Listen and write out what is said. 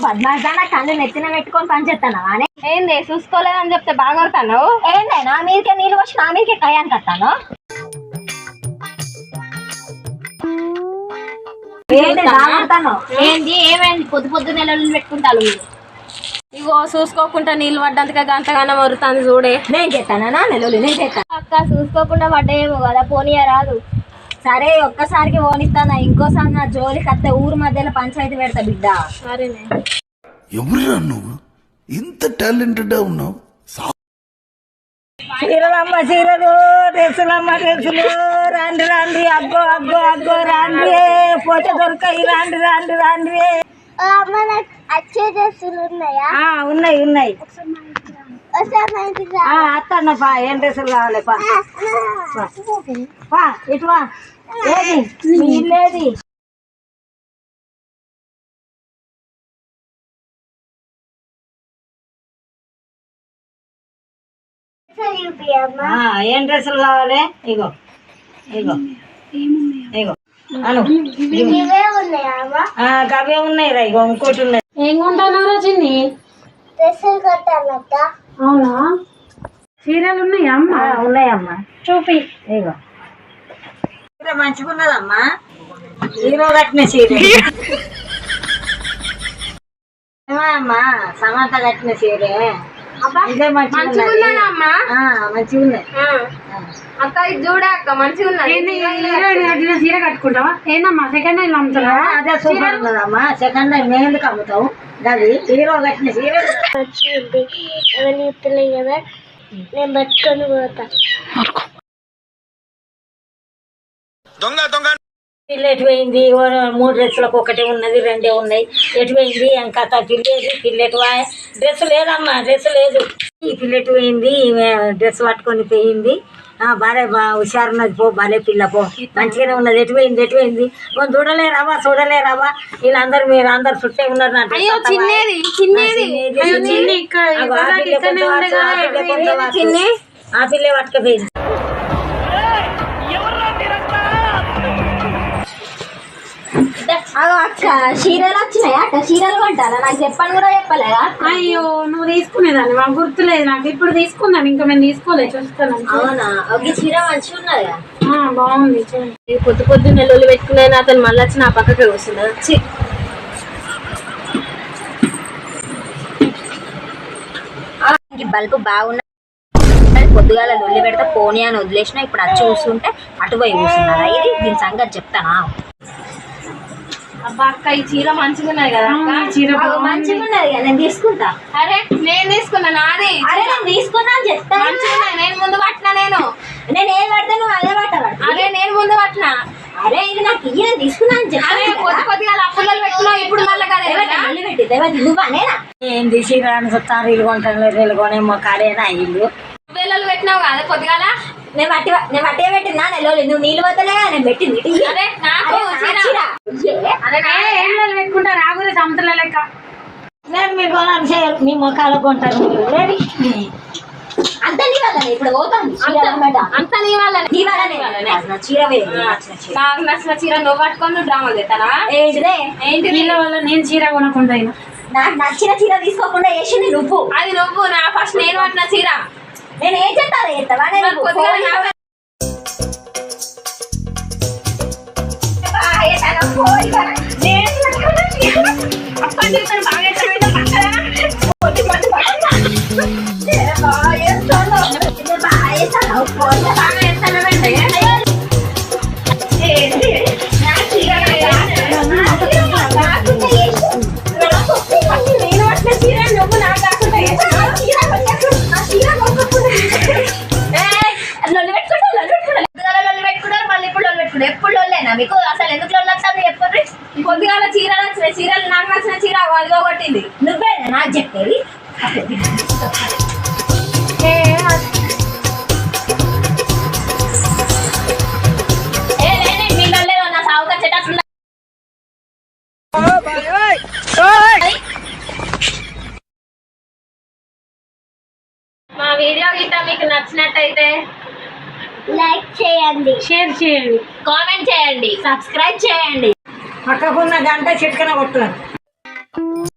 బద్మాజానా కళ్ళు నెత్తిన పెట్టుకొని పని చేస్తానా అని ఏంది చూసుకోలేదని చెప్తే బాగా కొడతాను. ఏందైనా మీరికే నీళ్ళు వచ్చి నా మీదకే కయ్యానికి వస్తాను. ఏంది ఏమైంది పొద్దు పొద్దున్న నెలలు పెట్టుకుంటాను మీరు. ఇగో చూసుకోకుండా నీళ్ళు పడ్డంతగా గంటగానే మరుతాను చూడే. నేను చేస్తానా నెలలు నేను చేస్తాను. అక్క చూసుకోకుండా పడ్డాయేమో కదా పోనీయ రాదు. సరే ఒక్కసారికి ఓనిస్తానా, ఇంకోసారి నా జోలికి అత్తే ఊరు మధ్యలో పంచాయతీ పెడతా బిడ్డ. సరేనే. ఎవరురా నువ్వు ఇంత టాలెంటెడ్ ఉన్నావు? చీరలమ్మ చీరలు, డ్రెస్సులమ్మ డ్రెస్సులు, రాండి రాండి అగ్గో అగ్గో అగ్గో రాండి, పోచ దొరకాయి రాండి రాండి రాండి. వచ్చే డ్రెస్సులు ఉన్నాయా? ఉన్నాయి ఉన్నాయి. అత్తన్నపా ఏం డ్రెస్సులు కావాలి పా ఇటు వా. ఏది మీ ఇల్లేది? ఏం డ్రెస్సులు కావాలి? ఇగో ఇగో ఇగో అను గవే ఉన్నాయి రా. ఇగో ఇంకోటి ఉన్నాయి. ఏం కొంటాను చిన్ని? డ్రెస్సులు కట్టాలట. అవునా? చీరలు ఉన్నాయా అమ్మ? ఉన్నాయమ్మా. చూపి. ఇగో చీర మంచిగున్నదమ్మా. హీరో కట్టిన చీర అమ్మా, సమంత కట్టిన చీరే. ఇదే మంచిగా ఉన్నాయి. అక్క ఇది చూడ అక్క మంచిగా ఉన్నది. చీర కట్టుకుంటావా? ఏందమ్మా సెకండ్ హ్యాండ్ అమ్ముతావా? అదే సూపర్ ఉన్నదమ్మా. సెకండ్ హ్యాండ్ మేము ఎందుకు అమ్ముతావు? అది హీరో కట్టిన చీర. ఎవరిని ఇస్తలే కదా నేను పట్టుకొని పోతా. పిల్ల ఎటుపోయింది? 3 డ్రెస్సులకు ఒకటే ఉన్నది, 2 ఉన్నాయి. ఎటుపోయింది? ఇంకా పిల్లేది? పిల్లెటు డ్రెస్ లేదమ్మా, డ్రెస్ లేదు. ఈ పిల్ల ఎటుపోయింది? డ్రెస్ పట్టుకొని పోయింది. బాలే హుషారున్నది. పో బాలే పిల్ల పో, మంచిగానే ఉన్నది. ఎటుపోయింది? ఎటుపోయింది? చూడలేరావా చూడలేరావా? వీళ్ళందరూ మీరు అందరు చుట్టే ఉన్నారు. ఆ పిల్లే పట్టుకపోయింది. అక్క చీరలు వచ్చినాయా? అక్క చీరలు కొంటారా? నాకు చెప్పని కూడా చెప్పలేదా? అయ్యో నువ్వు తీసుకునేదాన్ని మాకు గుర్తులేదు. నాకు ఇప్పుడు తీసుకున్నాను, ఇంకా మేము తీసుకోలేదు. చూస్తాను. అవునా? ఒక చీర మంచిగా ఉన్నది. బాగుంది. పొద్దు పొద్దున్న నెలలు పెట్టుకున్నాను. అతను మళ్ళీ వచ్చి నా పక్కకి వస్తుంది. వచ్చి బల్బు బాగున్నది. పొద్దుగాల లొల్లి పెడితే పోనీ అని వదిలేసిన. ఇప్పుడు వచ్చి కూర్చుంటే అటుపోయి కూర్చున్నారా? ఇది దీని సంగతి చెప్తానా? అబ్బా అక్క ఈ చీర మంచిగా ఉన్నది కదా? చీర మంచిగా ఉన్నది కదా, నేను తీసుకుంటా. అరే నేను తీసుకున్నా, నాది. అరే నేను తీసుకున్నా అని చెప్తా. నేను ముందు పట్టినా. నేను ఏం పడతా నువ్వు అదే పట్టవా? అదే నేను ముందు పట్టినా. అరే ఇది నాకు ఇయ్య తీసుకున్నా అని చెప్తా. కొద్దిగా అప్పుల్లో పెట్టుకున్నావు. ఇప్పుడు మళ్ళీ నువ్వనేనా ఏంది చీరని చూస్తాను? ఇల్లు కొంటాను, రేళ్ళు కొనేమో కాడేనా ఇల్లు పిల్లలు పెట్టినావు కదా పొద్దుగాల. నేను పట్టే పెట్టిందా? నువ్వు నీళ్ళు పోతలే నేను పెట్టింది. పెట్టుకుంటా రాగురే సంతల లెక్క. నేను మీ కొనాలి చేయాలి, మీ మొక్కలు కొంటాను. అంత నీ వల్లనే ఇప్పుడు పోతాను. అంత నీ వల్లనే. చీర నాకు నచ్చిన చీర నువ్వు పట్టుకొని నువ్వు డ్రామాలు చేస్తానా? ఏంటిదే? ఏంటి వీళ్ళ వల్ల నేను చీర కొనకుండా నాకు నచ్చిన చీర తీసుకోకుండా వేసింది నువ్వు. అది నువ్వు. నా ఫస్ట్ నేను పట్టిన చీర. నేను ఏం చెప్తాను? ఎత్తవా? ఎప్పుడు లోలేనా మీకు? అసలు ఎందుకు లోస్తాను చెప్పండి. కొద్దిగా చీరలు వచ్చినాయి. చీరలు నాకు నచ్చిన చీర అదిగో కొట్టింది. నువ్వే నాకు చెప్పేది. మీ వీడియో గిట్ట మీకు నచ్చినట్టయితే లైక్ చేయండి, షేర్ చేయండి, కామెంట్ చేయండి, సబ్స్క్రైబ్ చేయండి. పక్కకున్న గంట చిట్కన కొట్టారు.